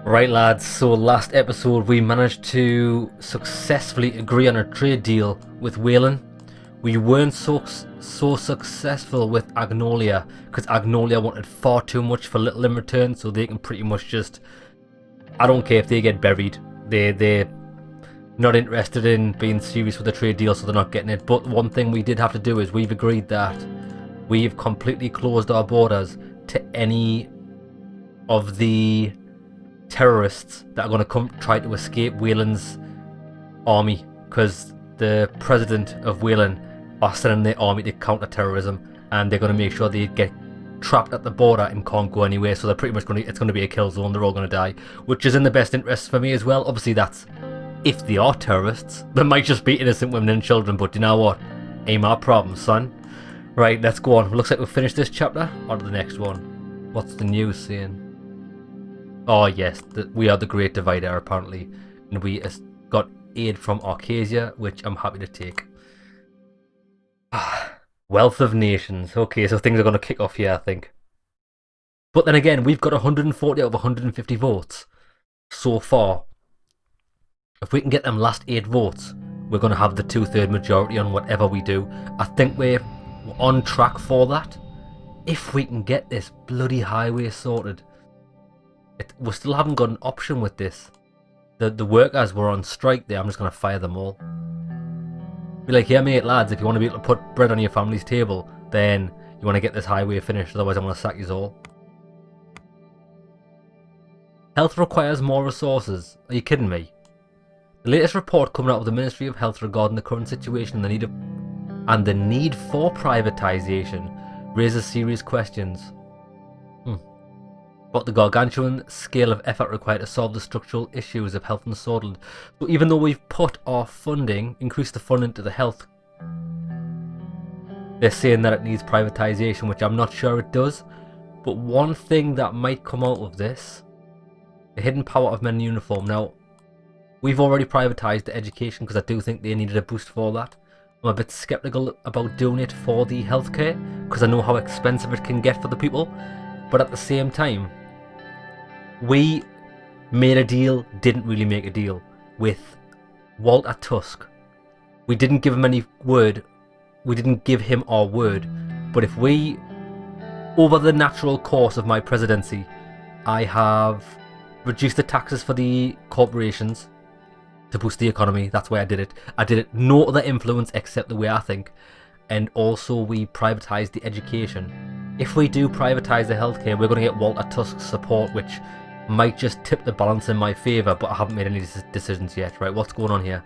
Right lads, so last episode we managed to successfully agree on a trade deal with Wehlen. We weren't so successful with Agnolia because Agnolia wanted far too much for little in return, so they can pretty much just, I don't care if they get buried, they're not interested in being serious with the trade deal, so they're not getting it. But one thing we did have to do is we've agreed that we've completely closed our borders to any of the terrorists that are going to come try to escape Whelan's army, because the president of Wehlen are sending their army to counter terrorism, and they're going to make sure they get trapped at the border and can't go anywhere. So they're pretty much it's going to be a kill zone. They're all going to die, which is in the best interest for me as well. Obviously, that's if they are terrorists. They might just be innocent women and children, but you know what? Ain't my problem, son. Right, let's go on. Looks like we've finished this chapter. On to the next one. What's the news saying? Oh yes, we are the Great Divider apparently, and we got aid from Arcasia, which I'm happy to take. Wealth of Nations. Okay, so things are going to kick off here, I think. But then again, we've got 140 out of 150 votes so far. If we can get them last 8 votes, we're going to have the 2/3 majority on whatever we do. I think we're on track for that. If we can get this bloody highway sorted. We still haven't got an option with this. The workers were on strike there. I'm just going to fire them all. Be like, yeah mate lads, if you want to be able to put bread on your family's table, then you want to get this highway finished, otherwise I'm going to sack you all. Health requires more resources. Are you kidding me? The latest report coming out of the Ministry of Health regarding the current situation and the need for privatization raises serious questions. But the gargantuan scale of effort required to solve the structural issues of health in Scotland. So even though we've put our funding, increased the funding to the health, they're saying that it needs privatisation, which I'm not sure it does. But one thing that might come out of this, the hidden power of men in uniform. Now, we've already privatised the education because I do think they needed a boost for that. I'm a bit sceptical about doing it for the healthcare because I know how expensive it can get for the people. But at the same time, we made a deal, didn't really make a deal with Walter Tusk. We didn't give him any word. We didn't give him our word. But if we, over the natural course of my presidency, I have reduced the taxes for the corporations to boost the economy. That's why I did it. I did it no other influence except the way I think. And also we privatised the education. If we do privatise the healthcare, we're going to get Walter Tusk's support, which might just tip the balance in my favour, but I haven't made any decisions yet. Right, what's going on here?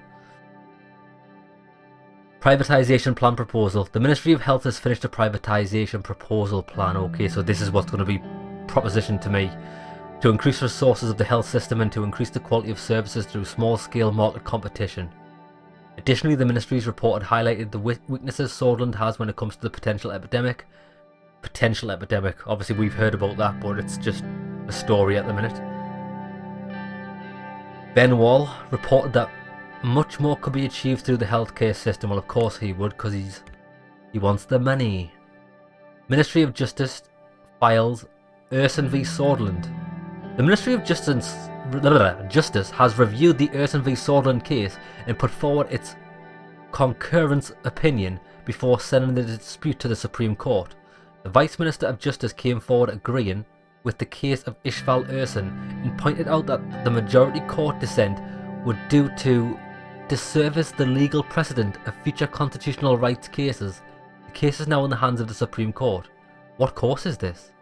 Privatisation plan proposal. The Ministry of Health has finished a privatisation proposal plan. Okay, so this is what's going to be propositioned to me. To increase resources of the health system and to increase the quality of services through small-scale market competition. Additionally, the Ministry's report had highlighted the weaknesses Scotland has when it comes to the potential epidemic. Obviously we've heard about that, but it's just a story at the minute. Ben Wall reported that much more could be achieved through the healthcare system. Well, of course he would, because he wants the money. Ministry of Justice files Urson v Scotland. The Ministry of Justice has reviewed the Urson v Scotland case and put forward its concurrence opinion before sending the dispute to the Supreme Court. The Vice Minister of Justice came forward agreeing with the case of Ishval Urson and pointed out that the majority court dissent would do to disservice the legal precedent of future constitutional rights cases. The case is now in the hands of the Supreme Court. What course is this?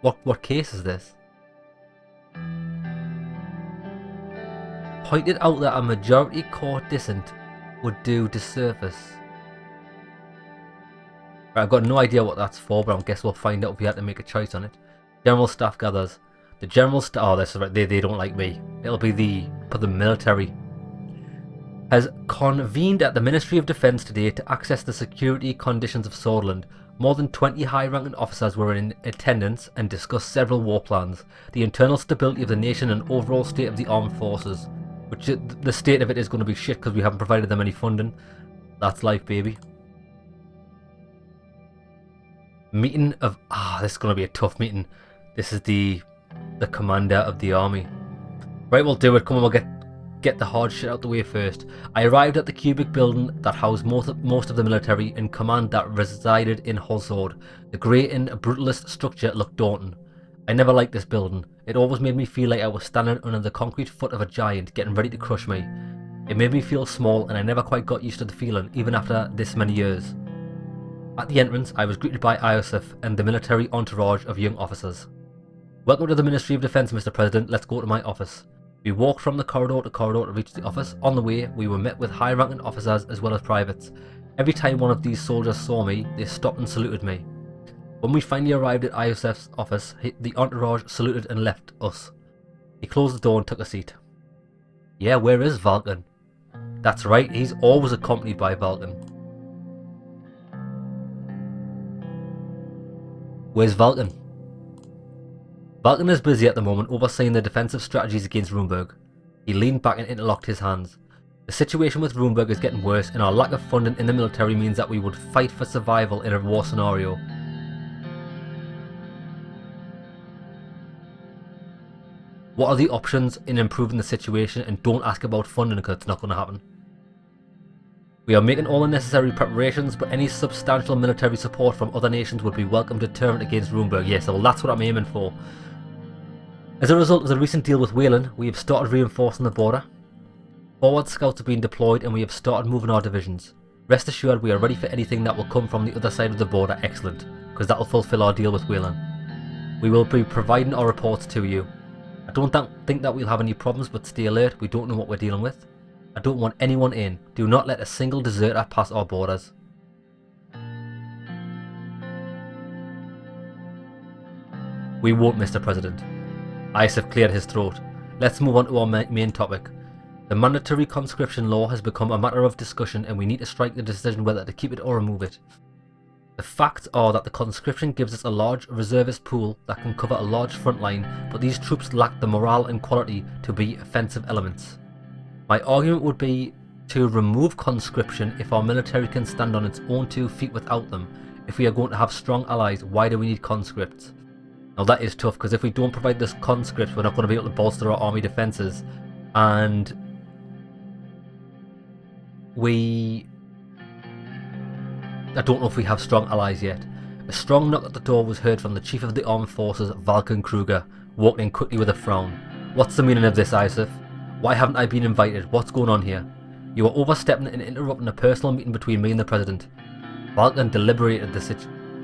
What case is this? Pointed out that a majority court dissent would do disservice. Right, I've got no idea what that's for, but I guess we'll find out if we had to make a choice on it. General Staff gathers. The General Staff... Oh, that's right. They don't like me. It'll be the military. Has convened at the Ministry of Defence today to access the security conditions of Scotland. More than 20 high-ranking officers were in attendance and discussed several war plans, the internal stability of the nation and overall state of the armed forces. Which the state of it is going to be shit because we haven't provided them any funding. That's life, baby. Meeting of... this is going to be a tough meeting. This is the commander of the army. Right, we'll do it. Come on, we'll get the hard shit out the way first. I arrived at the cubic building that housed most of the military and command that resided in Hosord. The grey and brutalist structure looked daunting. I never liked this building. It always made me feel like I was standing under the concrete foot of a giant getting ready to crush me. It made me feel small, and I never quite got used to the feeling, even after this many years. At the entrance, I was greeted by Iosif and the military entourage of young officers. Welcome to the Ministry of Defence, Mr. President. Let's go to my office. We walked from the corridor to reach the office. On the way, we were met with high-ranking officers as well as privates. Every time one of these soldiers saw me, they stopped and saluted me. When we finally arrived at Iosif's office, the entourage saluted and left us. He closed the door and took a seat. Yeah, where is Vulcan? That's right, he's always accompanied by Vulcan. Where's Vulcan? Vulcan is busy at the moment overseeing the defensive strategies against Runeberg. He leaned back and interlocked his hands. The situation with Runeberg is getting worse, and our lack of funding in the military means that we would fight for survival in a war scenario. What are the options in improving the situation? And don't ask about funding because it's not going to happen. We are making all the necessary preparations, but any substantial military support from other nations would be welcome deterrent against Runeberg. Yes, well, that's what I'm aiming for. As a result of the recent deal with Wehlen, we have started reinforcing the border. Forward scouts have been deployed and we have started moving our divisions. Rest assured we are ready for anything that will come from the other side of the border. Excellent, because that will fulfill our deal with Wehlen. We will be providing our reports to you. I don't think that we'll have any problems, but stay alert, we don't know what we're dealing with. I don't want anyone in. Do not let a single deserter pass our borders. We won't, Mr. President. Iosif cleared his throat. Let's move on to our main topic. The mandatory conscription law has become a matter of discussion, and we need to strike the decision whether to keep it or remove it. The facts are that the conscription gives us a large reservist pool that can cover a large front line, but these troops lack the morale and quality to be offensive elements. My argument would be to remove conscription if our military can stand on its own 2 feet without them. If we are going to have strong allies, why do we need conscripts? Now that is tough, because if we don't provide this conscripts, we're not going to be able to bolster our army defences, and I don't know if we have strong allies yet. A strong knock at the door was heard from the Chief of the Armed Forces, Vulcan Kruger, walking in quickly with a frown. What's the meaning of this, Iosif? Why haven't I been invited? What's going on here? You are overstepping and interrupting a personal meeting between me and the President. Vulcan deliberated the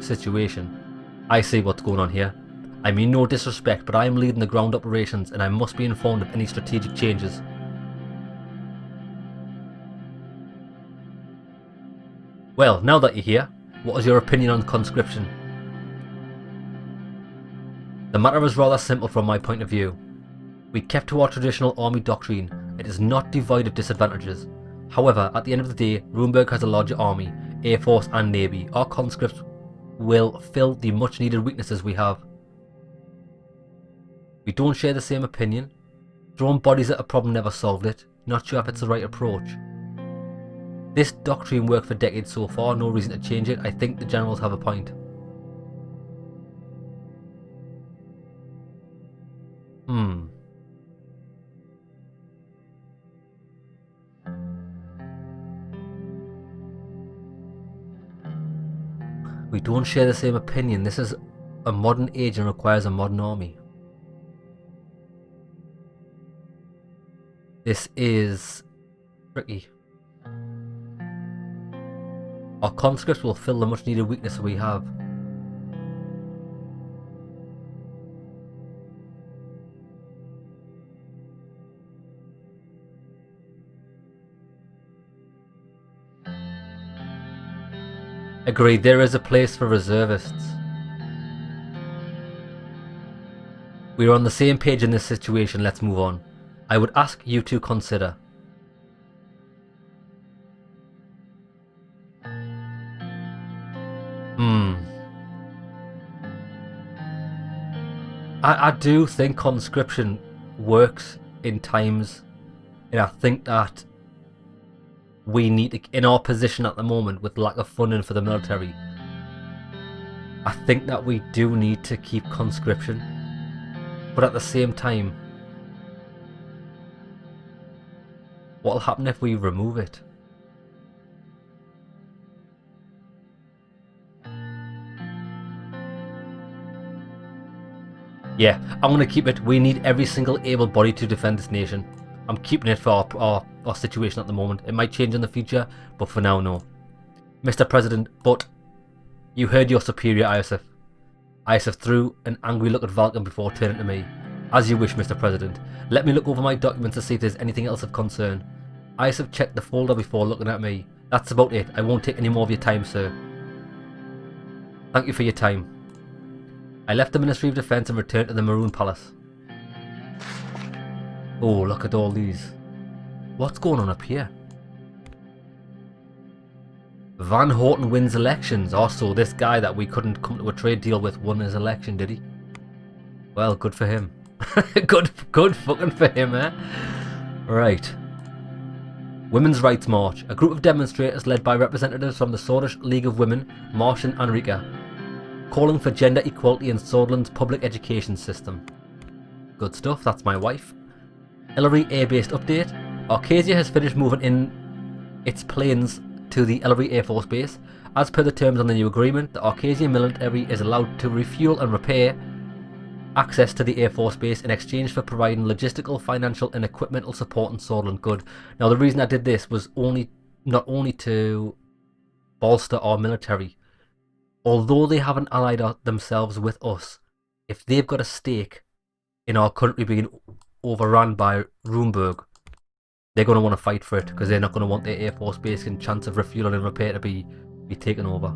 situation. I see what's going on here. I mean no disrespect, but I am leading the ground operations and I must be informed of any strategic changes. Well, now that you're here, what is your opinion on conscription? The matter is rather simple from my point of view. We kept to our traditional army doctrine. It is not devoid of disadvantages. However, at the end of the day, Runeberg has a larger army, air force and navy. Our conscripts will fill the much needed weaknesses we have. We don't share the same opinion. Throwing bodies at a problem never solved it. Not sure if it's the right approach. This doctrine worked for decades so far, no reason to change it. I think the generals have a point. We don't share the same opinion. This is a modern age and requires a modern army. This is tricky. Our conscripts will fill the much needed weakness we have. Agreed, there is a place for reservists. We are on the same page in this situation, let's move on. I would ask you to consider. I do think conscription works in times, and I think that we need to, in our position at the moment with lack of funding for the military, I think that we do need to keep conscription, but at the same time What'll happen if we remove it? Yeah, I'm going to keep it. We need every single able body to defend this nation. I'm keeping it for our situation at the moment. It might change in the future, but for now, no. Mr. President, but you heard your superior, Iosif. Iosif threw an angry look at Valken before turning to me. As you wish, Mr. President. Let me look over my documents to see if there's anything else of concern. Iosif checked the folder before looking at me. That's about it. I won't take any more of your time, sir. Thank you for your time. I left the Ministry of Defence and returned to the Maroon Palace. Oh, look at all these. What's going on up here? Van Horten wins elections. Also, this guy that we couldn't come to a trade deal with won his election, did he? Well, good for him. good fucking for him, eh? Right. Women's Rights March. A group of demonstrators led by representatives from the Swedish League of Women, Marsh and Anrika, calling for gender equality in Sordland's public education system. Good stuff, that's my wife. Ellery Air-based update. Arcasia has finished moving in its planes to the Ellery Air Force Base. As per the terms on the new agreement, the Arcasia military is allowed to refuel and repair access to the Air Force Base in exchange for providing logistical, financial and equipmental support in Sordland. Good. Now the reason I did this was not only to bolster our military. Although they haven't allied themselves with us, if they've got a stake in our country being overrun by Roomberg, they're going to want to fight for it, because they're not going to want their Air Force Base and chance of refueling and repair to be taken over.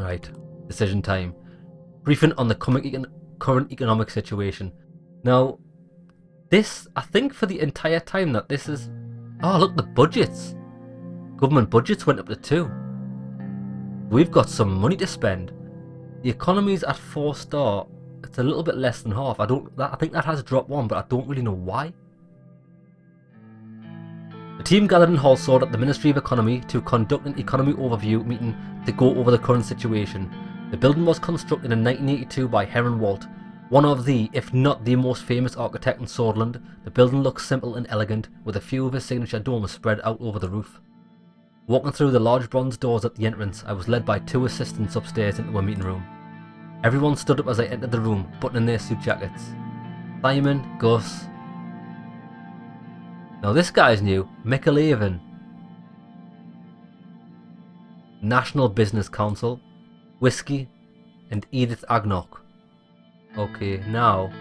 Right, decision time. Briefing on the current economic situation. Now, this, I think for the entire time that this is... Oh, look, the budgets. Government budgets went up to 2. We've got some money to spend. The economy's at 4-star. It's a little bit less than half. I think that has dropped 1, but I don't really know why. The team gathered in Hallsword at the Ministry of Economy to conduct an economy overview meeting to go over the current situation. The building was constructed in 1982 by Heron Walt, one of the, if not the most famous architect in Sordland. The building looks simple and elegant, with a few of his signature domes spread out over the roof. Walking through the large bronze doors at the entrance, I was led by 2 assistants upstairs into a meeting room. Everyone stood up as I entered the room, buttoning their suit jackets. Simon, Gus. Now this guy's new. Michael National Business Council, Whiskey, and Edith Agnock. Okay, now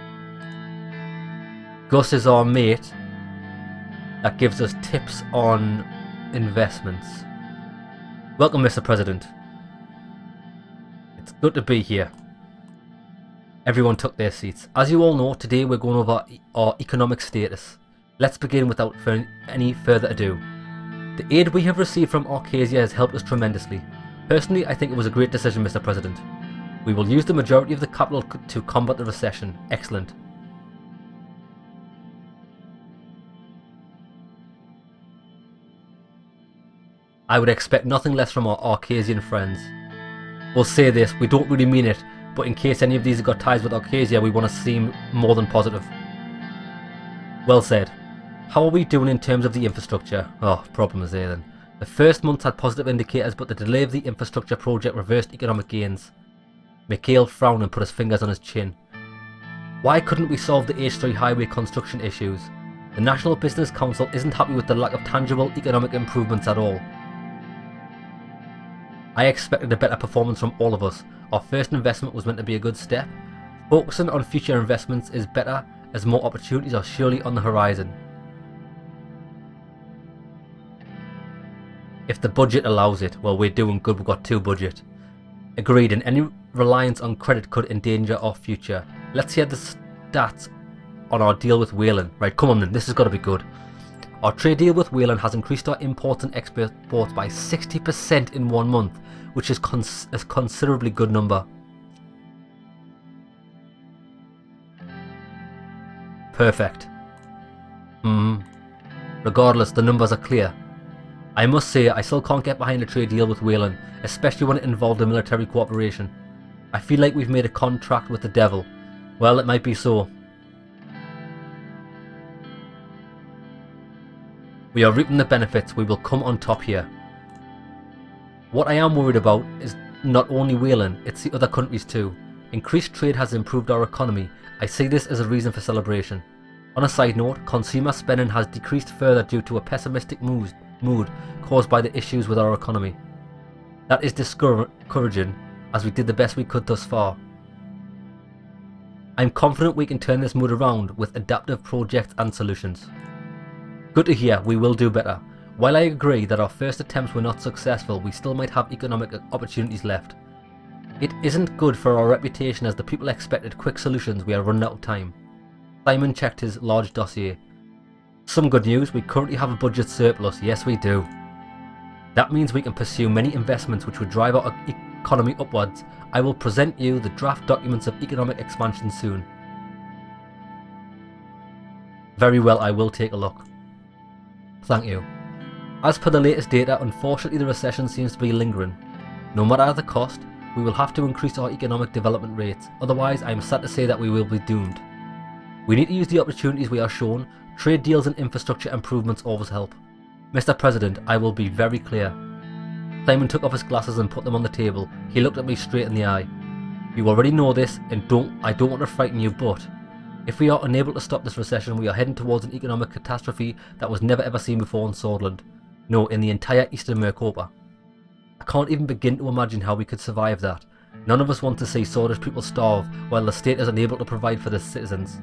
Gus is our mate that gives us tips on investments. Welcome, Mr. President. It's good to be here. Everyone took their seats. As you all know, today we're going over our economic status. Let's begin without any further ado. The aid we have received from Arcasia has helped us tremendously. Personally, I think it was a great decision, Mr. President. We will use the majority of the capital to combat the recession. Excellent. I would expect nothing less from our Arcasian friends. We'll say this, we don't really mean it, but in case any of these have got ties with Arcasia, we want to seem more than positive. Well said. How are we doing in terms of the infrastructure? Oh, problem is there then. The first month had positive indicators, but the delay of the infrastructure project reversed economic gains. Mikhail frowned and put his fingers on his chin. Why couldn't we solve the H3 highway construction issues? The National Business Council isn't happy with the lack of tangible economic improvements at all. I expected a better performance from all of us. Our first investment was meant to be a good step. Focusing on future investments is better, as more opportunities are surely on the horizon. If the budget allows it, well, we're doing good, we've got 2 budget. Agreed, and any reliance on credit could endanger our future. Let's hear the stats on our deal with Wehlen. Right, come on then, this has got to be good. Our trade deal with Wehlen has increased our imports and exports by 60% in 1 month, which is a considerably good number. Perfect. Regardless, the numbers are clear. I must say, I still can't get behind a trade deal with Wehlen, especially when it involved a military cooperation. I feel like we've made a contract with the devil. Well, it might be so. We are reaping the benefits. We will come on top here. What I am worried about is not only Wehlen, it's the other countries too. Increased trade has improved our economy. I see this as a reason for celebration. On a side note, consumer spending has decreased further due to a pessimistic mood caused by the issues with our economy. That is discouraging, as we did the best we could thus far. I'm confident we can turn this mood around with adaptive projects and solutions. Good to hear, we will do better. While I agree that our first attempts were not successful, we still might have economic opportunities left. It isn't good for our reputation as the people expected quick solutions. We are running out of time. Simon checked his large dossier. Some good news, we currently have a budget surplus. Yes, we do. That means we can pursue many investments which would drive our economy upwards. I will present you the draft documents of economic expansion soon. Very well, I will take a look. Thank you. As per the latest data, unfortunately the recession seems to be lingering. No matter the cost, we will have to increase our economic development rates, otherwise I am sad to say that we will be doomed. We need to use the opportunities we are shown. Trade deals and infrastructure improvements always help. Mr. President, I will be very clear. Simon took off his glasses and put them on the table. He looked at me straight in the eye. You already know this, and I don't want to frighten you, but if we are unable to stop this recession, we are heading towards an economic catastrophe that was never ever seen before in Swordland. No, in the entire Eastern Mercopa. I can't even begin to imagine how we could survive that. None of us want to see Swordish people starve while the state is unable to provide for their citizens.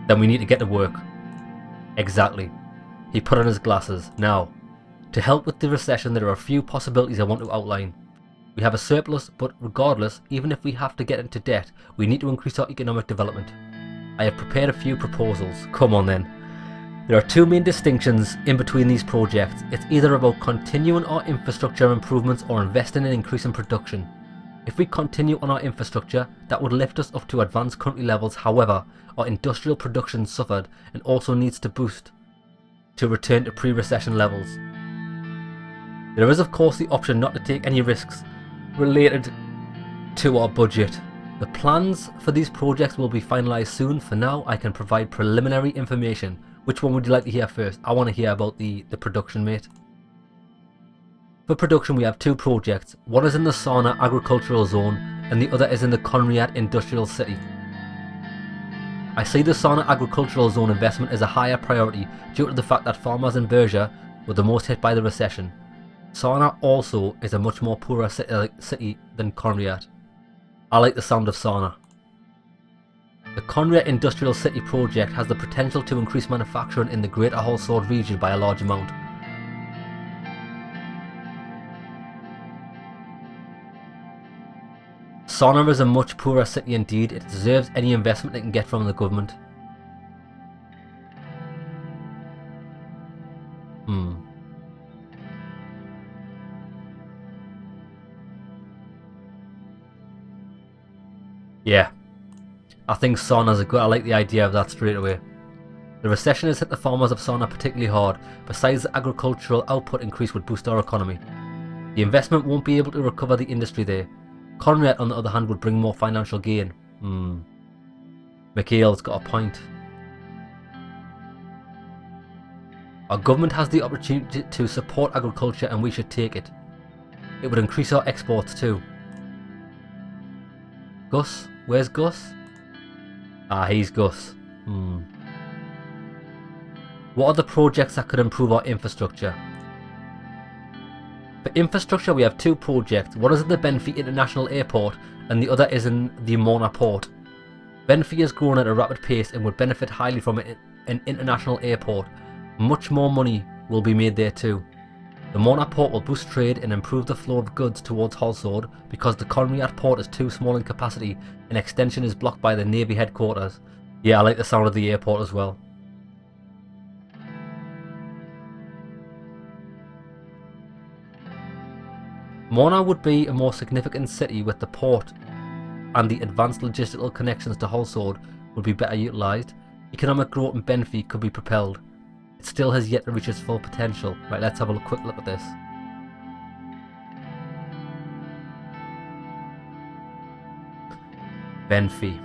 Then we need to get to work. Exactly. He put on his glasses. Now, to help with the recession, there are a few possibilities I want to outline. We have a surplus, but regardless, even if we have to get into debt, we need to increase our economic development. I have prepared a few proposals. Come on then. There are two main distinctions in between these projects. It's either about continuing our infrastructure improvements or investing in increasing production. If we continue on our infrastructure, that would lift us up to advanced country levels. However, our industrial production suffered and also needs to boost to return to pre-recession levels. There is of course the option not to take any risks related to our budget. The plans for these projects will be finalised soon. For now, I can provide preliminary information. Which one would you like to hear first? I want to hear about the production, mate. For production, we have two projects. One is in the Sarna Agricultural Zone and the other is in the Conriat Industrial City. I see the Sarna Agricultural Zone investment as a higher priority due to the fact that farmers in Berger were the most hit by the recession. Sarna also is a much more poorer city than Conriat. I like the sound of Sarna. The Conriat Industrial City project has the potential to increase manufacturing in the Greater Holsword region by a large amount. Sarna is a much poorer city indeed. It deserves any investment it can get from the government. Yeah. I think Sarna's a good. I like the idea of that straight away. The recession has hit the farmers of Sarna particularly hard. Besides, the agricultural output increase would boost our economy. The investment won't be able to recover the industry there. Conriat, on the other hand, would bring more financial gain. Mikhail's got a point. Our government has the opportunity to support agriculture and we should take it. It would increase our exports too. Gus? Where's Gus? Ah, he's Gus. What are the projects that could improve our infrastructure? For infrastructure, we have two projects. One is at the Benfey International Airport and the other is in the Mona Port. Benfey is growing at a rapid pace and would benefit highly from an international airport. Much more money will be made there too. The Mona Port will boost trade and improve the flow of goods towards Holsword because the Conriat port is too small in capacity and extension is blocked by the Navy headquarters. Yeah, I like the sound of the airport as well. Mona would be a more significant city with the port and the advanced logistical connections to Holsword would be better utilised. Economic growth in Benfey could be propelled. It still has yet to reach its full potential. Right, let's have a quick look at this. Benfey.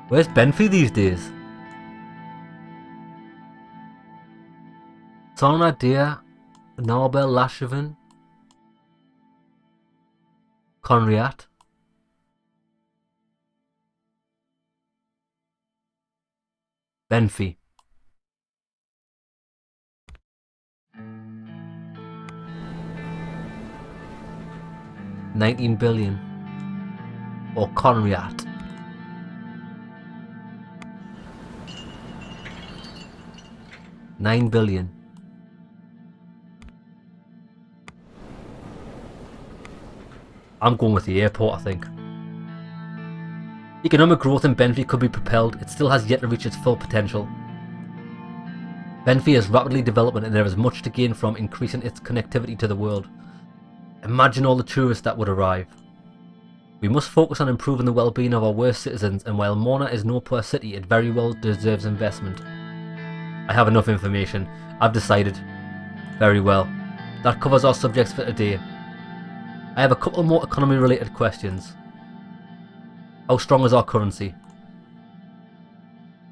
Where's Benfey these days? Sonadia, Norbel Lasheven, Conriat. Benfey. $19 billion. Or Conriat. $9 billion. I'm going with the airport, I think. Economic growth in Benfey could be propelled. It still has yet to reach its full potential. Benfey is rapidly developing and there is much to gain from increasing its connectivity to the world. Imagine all the tourists that would arrive. We must focus on improving the well-being of our worst citizens, and while Mona is no poor city, it very well deserves investment. I have enough information. I've decided. Very well. That covers our subjects for today. I have a couple more economy-related questions. How strong is our currency?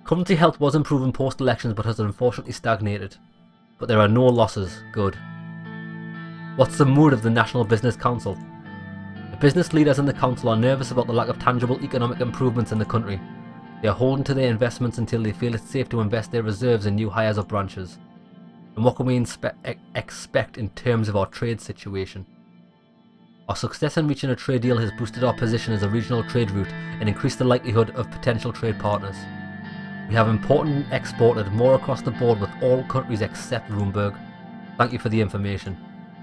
Currency health was improving post-elections but has unfortunately stagnated. But there are no losses. Good. What's the mood of the National Business Council? The business leaders in the council are nervous about the lack of tangible economic improvements in the country. They are holding to their investments until they feel it's safe to invest their reserves in new hires or branches. And what can we expect in terms of our trade situation? Our success in reaching a trade deal has boosted our position as a regional trade route and increased the likelihood of potential trade partners. We have imported and exported more across the board with all countries except Roomberg. Thank you for the information.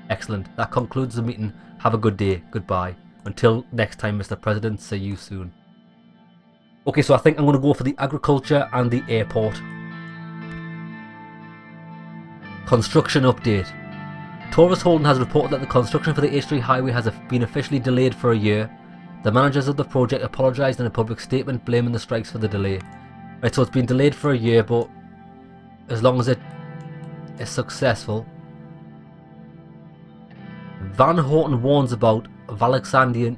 Excellent. That concludes the meeting. Have a good day. Goodbye. Until next time, Mr. President, see you soon. Okay, so I think I'm going to go for the agriculture and the airport. Construction update. Taurus Holden has reported that the construction for the H3 highway has been officially delayed for a year. The managers of the project apologised in a public statement blaming the strikes for the delay. Right, so it's been delayed for a year, but as long as it is successful. Van Horten warns about Valexandrian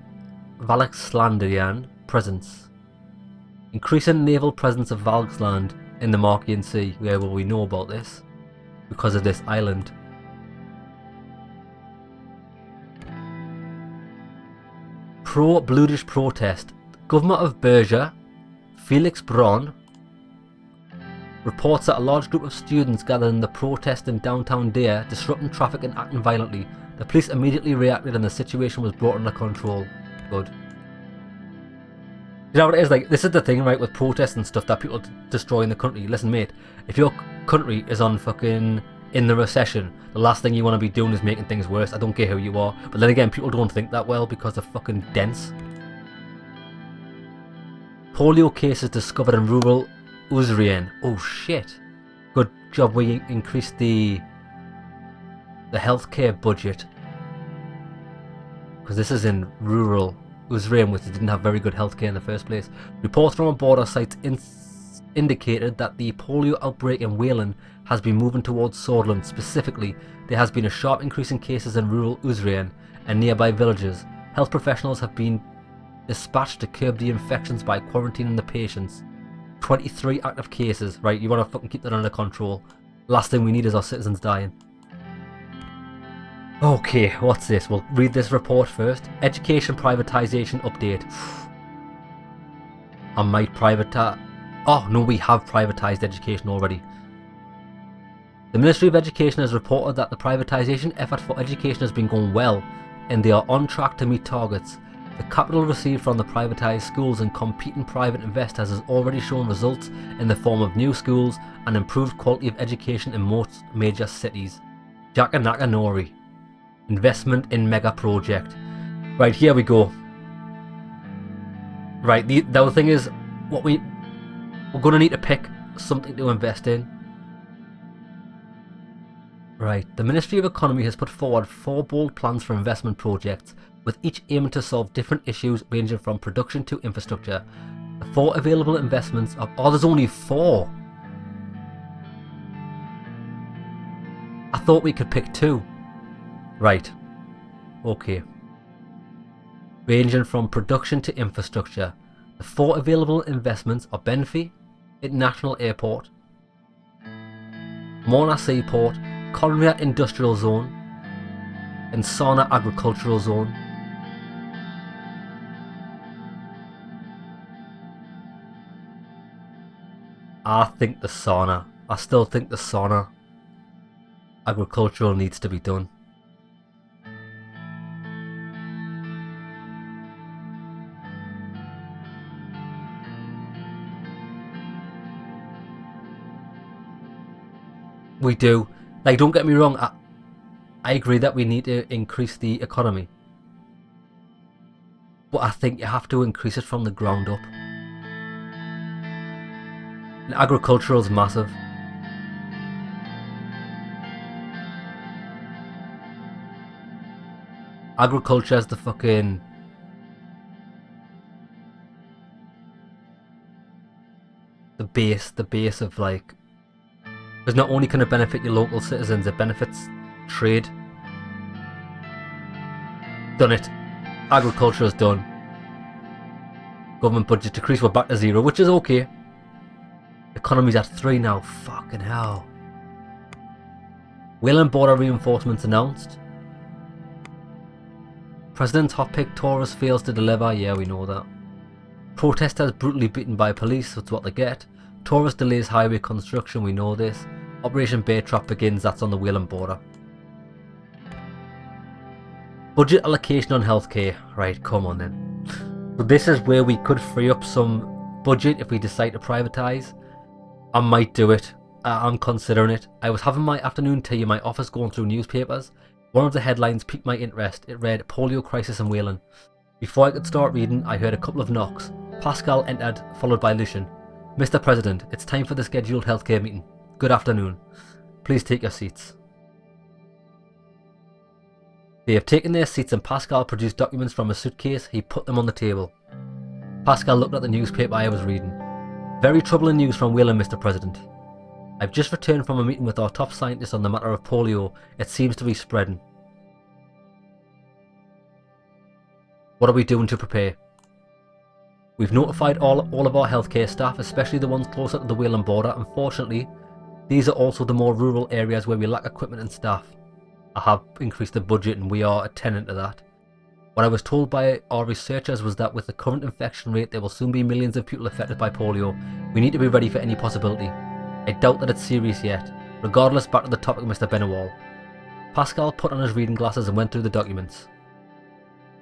presence. Increasing naval presence of Valksland in the Markian Sea. Where will we know about this? Because of this island. Pro-Bludish protest. Governor of Berger, Felix Braun, reports that a large group of students gathered in the protest in downtown Deir, disrupting traffic and acting violently. The police immediately reacted and the situation was brought under control. Good. You know what it is, like, this is the thing, right, with protests and stuff that people destroy in the country. Listen, mate, if your country is on fucking in the recession, the last thing you want to be doing is making things worse. I don't care who you are. But then again, people don't think that well because they're fucking dense. Polio cases discovered in rural Suzerain. Oh shit. Good job we increased the healthcare budget. Because this is in rural Suzerain, which didn't have very good healthcare in the first place. Reports from border sites indicated that the polio outbreak in Wehlen has been moving towards Swordland. Specifically, there has been a sharp increase in cases in rural Suzerain and nearby villages. Health professionals have been dispatched to curb the infections by quarantining the patients. 23 active cases. Right, you want to fucking keep that under control. Last thing we need is our citizens dying. Okay, what's this? We'll read this report first. Education privatization update. I might privatize... Oh, no, we have privatized education already. The Ministry of Education has reported that the privatization effort for education has been going well, and they are on track to meet targets. The capital received from the privatized schools and competing private investors has already shown results in the form of new schools and improved quality of education in most major cities. Jakanaka Nori. Investment in mega project. Right, here we go. Right, the other thing is, we're going to need to pick something to invest in. Right, the Ministry of Economy has put forward 4 bold plans for investment projects, with each aiming to solve different issues ranging from production to infrastructure. The 4 available investments are... Oh, there's only 4! I thought we could pick 2. Right. Okay. Ranging from production to infrastructure. The The 4 available investments are Benfey International Airport, Mona Seaport, Conrail Industrial Zone, and Sana Agricultural Zone. I still think the Sana Agricultural needs to be done. We do. Like, don't get me wrong, I agree that we need to increase the economy. But I think you have to increase it from the ground up. And agricultural is massive. Agriculture is the fucking... the base of, like... Because not only can it benefit your local citizens, it benefits trade. Done it. Agriculture is done. Government budget decrease, we're back to 0, which is okay. Economy's at 3 now, fucking hell. Wehlen border reinforcements announced. President's hot-pick Taurus fails to deliver, yeah, we know that. Protesters brutally beaten by police, that's what they get. Taurus delays highway construction, we know this. Operation Bear Trap begins, that's on the Wehlen border. Budget allocation on healthcare, right, come on then. So this is where we could free up some budget if we decide to privatise. I might do it, I'm considering it. I was having my afternoon tea in my office going through newspapers. One of the headlines piqued my interest. It read, Polio Crisis in Wehlen. Before I could start reading, I heard a couple of knocks. Pascal entered, followed by Lucian. Mr. President, it's time for the scheduled healthcare meeting. Good afternoon. Please take your seats. They have taken their seats and Pascal produced documents from a suitcase. He put them on the table. Pascal looked at the newspaper I was reading. Very troubling news from Wehlen, Mr. President. I've just returned from a meeting with our top scientists on the matter of polio. It seems to be spreading. What are we doing to prepare? We've notified all of our healthcare staff, especially the ones closer to the Wehlen border. Unfortunately, these are also the more rural areas where we lack equipment and staff. I have increased the budget and we are a tenant to that. What I was told by our researchers was that with the current infection rate, there will soon be millions of people affected by polio. We need to be ready for any possibility. I doubt that it's serious yet. Regardless, back to the topic, Mr. Benawal. Pascal put on his reading glasses and went through the documents.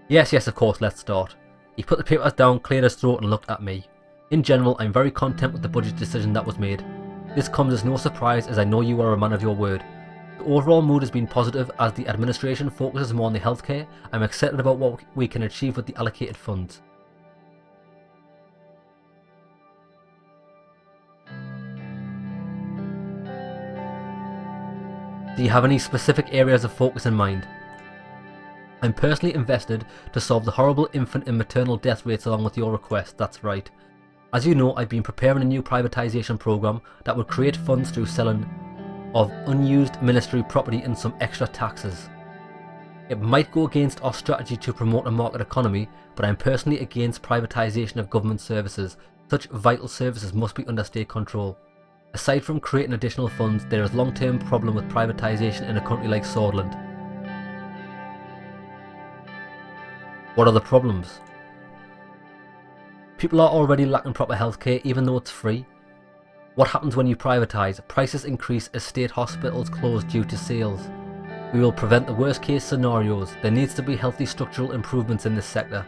Yes, of course, let's start. He put the papers down, cleared his throat and looked at me. In general, I'm very content with the budget decision that was made. This comes as no surprise as I know you are a man of your word. The overall mood has been positive as the administration focuses more on the healthcare. I'm excited about what we can achieve with the allocated funds. Do you have any specific areas of focus in mind? I'm personally invested to solve the horrible infant and maternal death rates along with your request, that's right. As you know, I've been preparing a new privatisation programme that would create funds through selling of unused ministry property and some extra taxes. It might go against our strategy to promote a market economy, but I'm personally against privatisation of government services. Such vital services must be under state control. Aside from creating additional funds, there is a long-term problem with privatisation in a country like Swordsland. What are the problems? People are already lacking proper healthcare even though it's free. What happens when you privatise? Prices increase as state hospitals close due to sales. We will prevent the worst case scenarios. There needs to be healthy structural improvements in this sector.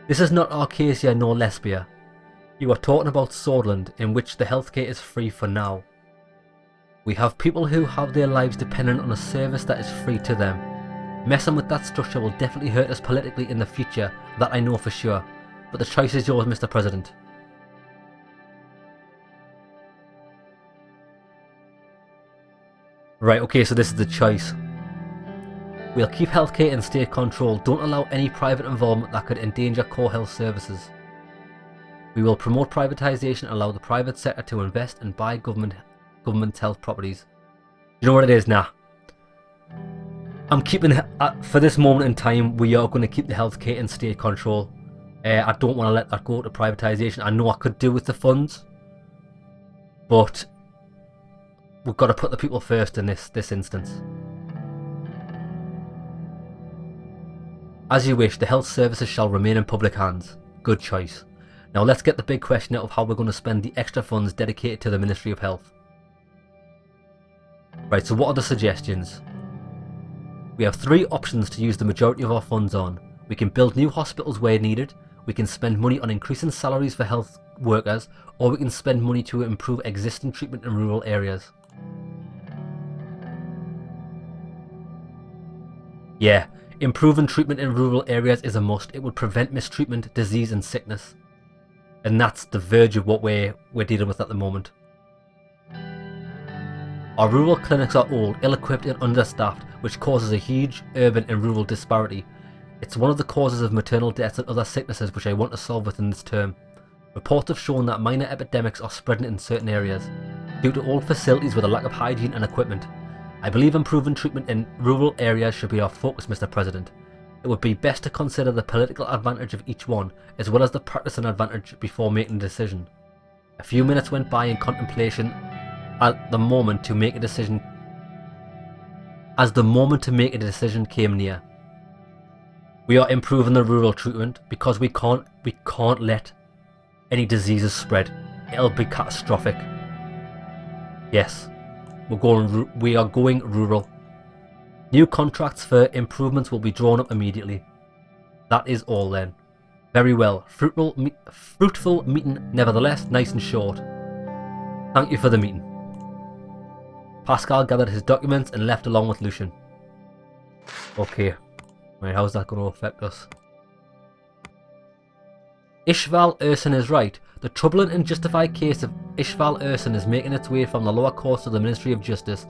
This is not Arcasia nor Lesbia. You are talking about Swordsland, in which the healthcare is free for now. We have people who have their lives dependent on a service that is free to them. Messing with that structure will definitely hurt us politically in the future, that I know for sure. But the choice is yours, Mr. President. Right, okay, so this is the choice. We'll keep healthcare in state control. Don't allow any private involvement that could endanger core health services. We will promote privatisation and allow the private sector to invest and buy government health properties. You know what it is? Nah. I'm keeping, for this moment in time, we are going to keep the healthcare in state control. I don't want to let that go to privatisation. I know I could do with the funds, but we've got to put the people first in this instance. As you wish, the health services shall remain in public hands. Good choice. Now let's get the big question out of how we're going to spend the extra funds dedicated to the Ministry of Health. Right, so what are the suggestions? We have 3 options to use the majority of our funds on. We can build new hospitals where needed, we can spend money on increasing salaries for health workers, or we can spend money to improve existing treatment in rural areas. Yeah, improving treatment in rural areas is a must. It would prevent mistreatment, disease and sickness. And that's the verge of what we're dealing with at the moment. Our rural clinics are old, ill-equipped and understaffed, which causes a huge urban and rural disparity. It's one of the causes of maternal deaths and other sicknesses which I want to solve within this term. Reports have shown that minor epidemics are spreading in certain areas, due to old facilities with a lack of hygiene and equipment. I believe improving treatment in rural areas should be our focus, Mr. President. It would be best to consider the political advantage of each one, as well as the practicing advantage before making a decision. A few minutes went by in contemplation as the moment to make a decision came near. We are improving the rural treatment because we can't let any diseases spread. It'll be catastrophic. Yes, we are going rural. New contracts for improvements will be drawn up immediately. That is all then. Very well. Fruitful meeting, nevertheless, nice and short. Thank you for the meeting. Pascal gathered his documents and left along with Lucian. Okay. Right, how's that going to affect us? Ishval Ersin is right. The troubling and justified case of Ishval Ersin is making its way from the lower courts to the Ministry of Justice,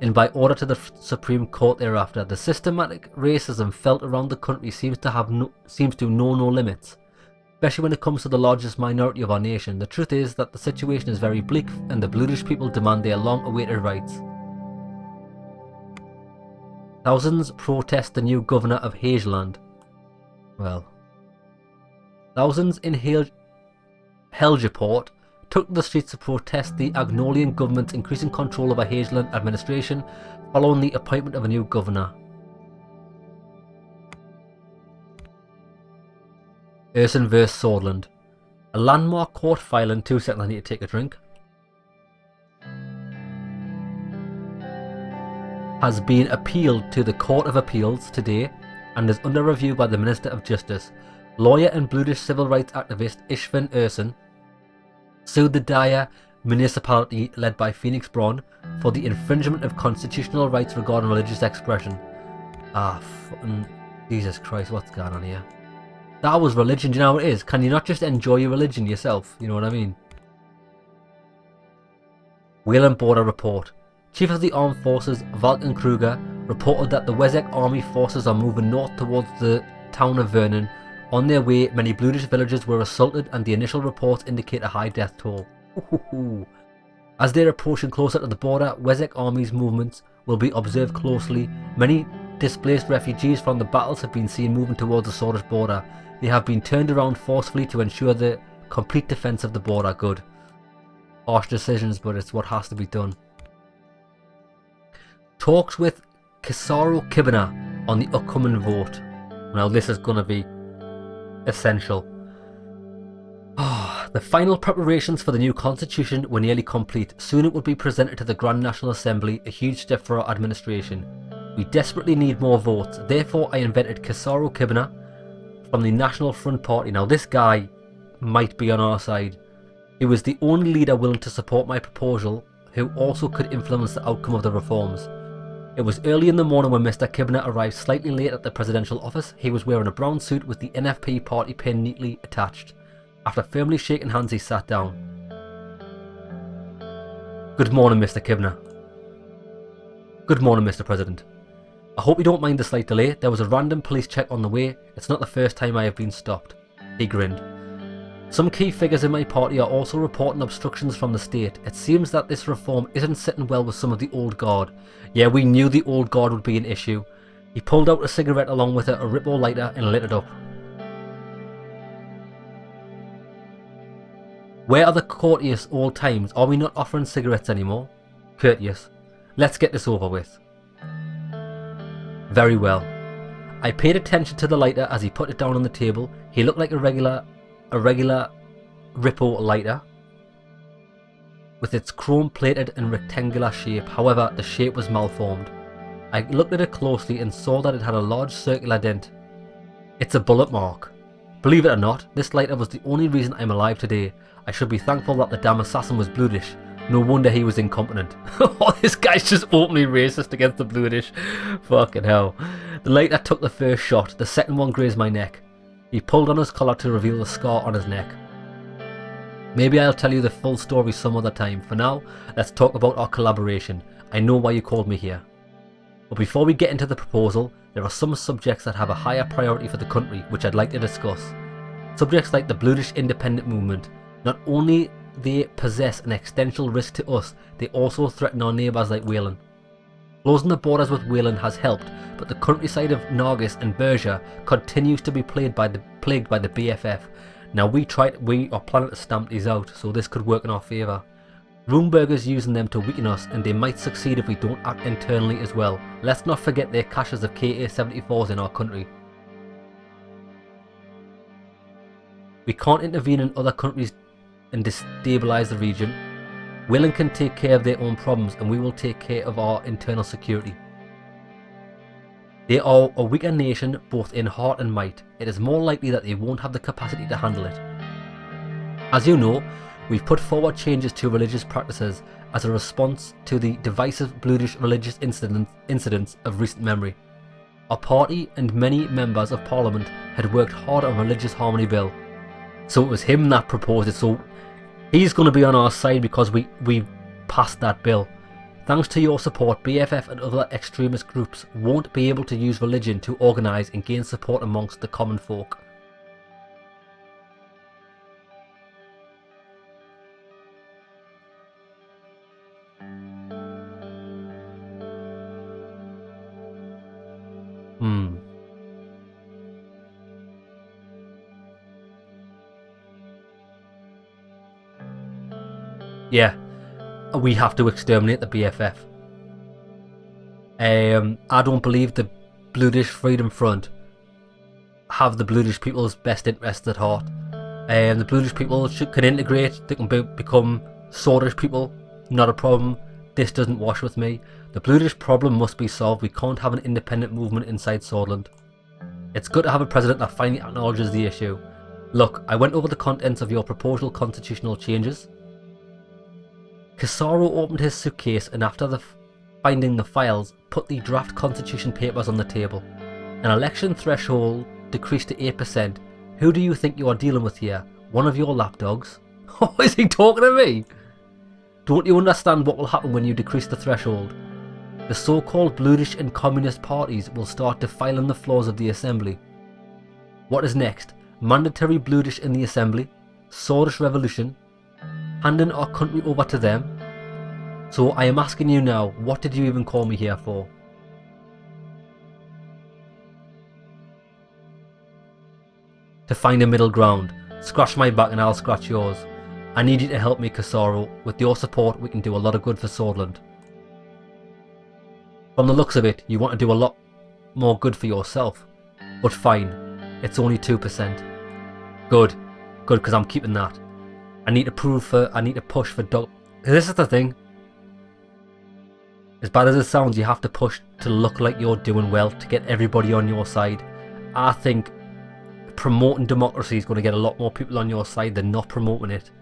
and by order to the Supreme Court thereafter. The systematic racism felt around the country seems to know no limits, especially when it comes to the largest minority of our nation. The truth is that the situation is very bleak, and the Bluish people demand their long-awaited rights. Thousands protest the new governor of Hageland. Well, thousands in Helgeport took to the streets to protest the Agnolian government's increasing control over Hageland administration following the appointment of a new governor. Ersin vs. Swordland. A landmark court filing. 2 seconds, I need to take a drink. Has been appealed to the Court of Appeals today and is under review by the Minister of Justice. Lawyer and Bluish civil rights activist Ishvan Ersin sued the Dyer municipality led by Phoenix Braun for the infringement of constitutional rights regarding religious expression. Ah, fucking Jesus Christ, what's going on here? That was religion, do you know how it is? Can you not just enjoy your religion yourself? You know what I mean? Wehlen Border Report. Chief of the Armed Forces, Valken Kruger, reported that the Wessex Army forces are moving north towards the town of Vernon. On their way, many Bluish villagers were assaulted and the initial reports indicate a high death toll. As they're approaching closer to the border, Wessex Army's movements will be observed closely. Many displaced refugees from the battles have been seen moving towards the Scottish border. They have been turned around forcefully to ensure the complete defence of the border. Good. Harsh decisions, but it's what has to be done. Talks with Kisaro Kibana on the upcoming vote. Now this is going to be essential. The final preparations for the new constitution were nearly complete. Soon it would be presented to the Grand National Assembly, a huge step for our administration. We desperately need more votes. Therefore I invented Kisaro Kibana from the National Front Party. Now this guy might be on our side. He was the only leader willing to support my proposal, who also could influence the outcome of the reforms. It was early in the morning when Mr. Kibana arrived slightly late at the presidential office. He was wearing a brown suit with the NFP party pin neatly attached. After firmly shaking hands, he sat down. Good morning, Mr. Kibana. Good morning, Mr. President. I hope you don't mind the slight delay. There was a random police check on the way. It's not the first time I have been stopped. He grinned. Some key figures in my party are also reporting obstructions from the state. It seems that this reform isn't sitting well with some of the old guard. Yeah, we knew the old guard would be an issue. He pulled out a cigarette along with a Ripple lighter and lit it up. Where are the courteous old times? Are we not offering cigarettes anymore? Courteous. Let's get this over with. Very well. I paid attention to the lighter as he put it down on the table. He looked like a regular Rippo lighter, with its chrome-plated and rectangular shape. However, the shape was malformed. I looked at it closely and saw that it had a large circular dent. It's a bullet mark. Believe it or not, this lighter was the only reason I'm alive today. I should be thankful that the damn assassin was Bluedish. No wonder he was incompetent. Oh, this guy's just openly racist against the Bluedish. Fucking hell. The lighter took the first shot. The second one grazed my neck. He pulled on his collar to reveal the scar on his neck. Maybe I'll tell you the full story some other time. For now, let's talk about our collaboration. I know why you called me here. But before we get into the proposal, there are some subjects that have a higher priority for the country which I'd like to discuss. Subjects like the Bluedish independent movement. Not only they possess an existential risk to us, they also threaten our neighbours like Wehlen. Closing the borders with Wehlen has helped, but the countryside of Nargis and Berger continues to be plagued by the BFF. Now we are planning to stamp these out, so this could work in our favour. Roomberger's using them to weaken us, and they might succeed if we don't act internally as well. Let's not forget their caches of KA-74s in our country. We can't intervene in other countries and destabilise the region. Wehlen can take care of their own problems, and we will take care of our internal security. They are a weaker nation both in heart and might. It is more likely that they won't have the capacity to handle it. As you know, we've put forward changes to religious practices as a response to the divisive Bluedish religious incidents of recent memory. Our party and many members of parliament had worked hard on a religious harmony bill. So it was him that proposed it, so he's going to be on our side because we passed that bill. Thanks to your support, BFF and other extremist groups won't be able to use religion to organise and gain support amongst the common folk. Yeah, we have to exterminate the BFF. I don't believe the Bluedish Freedom Front have the Bluedish people's best interests at heart. The Bluedish people can integrate, they can become Swordish people, not a problem. This doesn't wash with me. The Bluedish problem must be solved. We can't have an independent movement inside Swordland. It's good to have a president that finally acknowledges the issue. Look, I went over the contents of your proposal constitutional changes. Casaro opened his suitcase and after finding the files, put the draft constitution papers on the table. An election threshold decreased to 8%. Who do you think you are dealing with here? One of your lapdogs? Oh, is he talking to me? Don't you understand what will happen when you decrease the threshold? The so-called Bluedish and communist parties will start defiling the floors of the assembly. What is next? Mandatory Bluedish in the assembly? Swordish revolution? Handing our country over to them? So I am asking you now, what did you even call me here for? To find a middle ground. Scratch my back and I'll scratch yours. I need you to help me, Casaro. With your support, we can do a lot of good for Swordland. From the looks of it, you want to do a lot more good for yourself. But fine, it's only 2%. Good, because I'm keeping that. I need to push for this is the thing. As bad as it sounds, you have to push to look like you're doing well, to get everybody on your side. I think promoting democracy is going to get a lot more people on your side than not promoting it.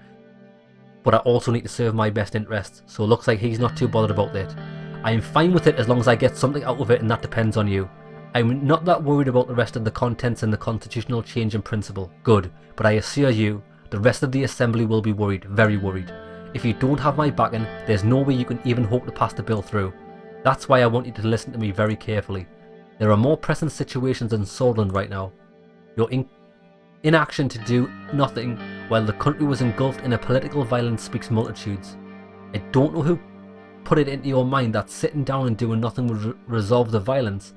But I also need to serve my best interests, so it looks like he's not too bothered about it. I am fine with it as long as I get something out of it, and that depends on you. I'm not that worried about the rest of the contents and the constitutional change in principle. Good, but I assure you, the rest of the assembly will be worried, very worried. If you don't have my backing, there's no way you can even hope to pass the bill through. That's why I want you to listen to me very carefully. There are more pressing situations in Swordland right now. Your inaction to do nothing while the country was engulfed in a political violence speaks multitudes. I don't know who put it into your mind that sitting down and doing nothing would resolve the violence,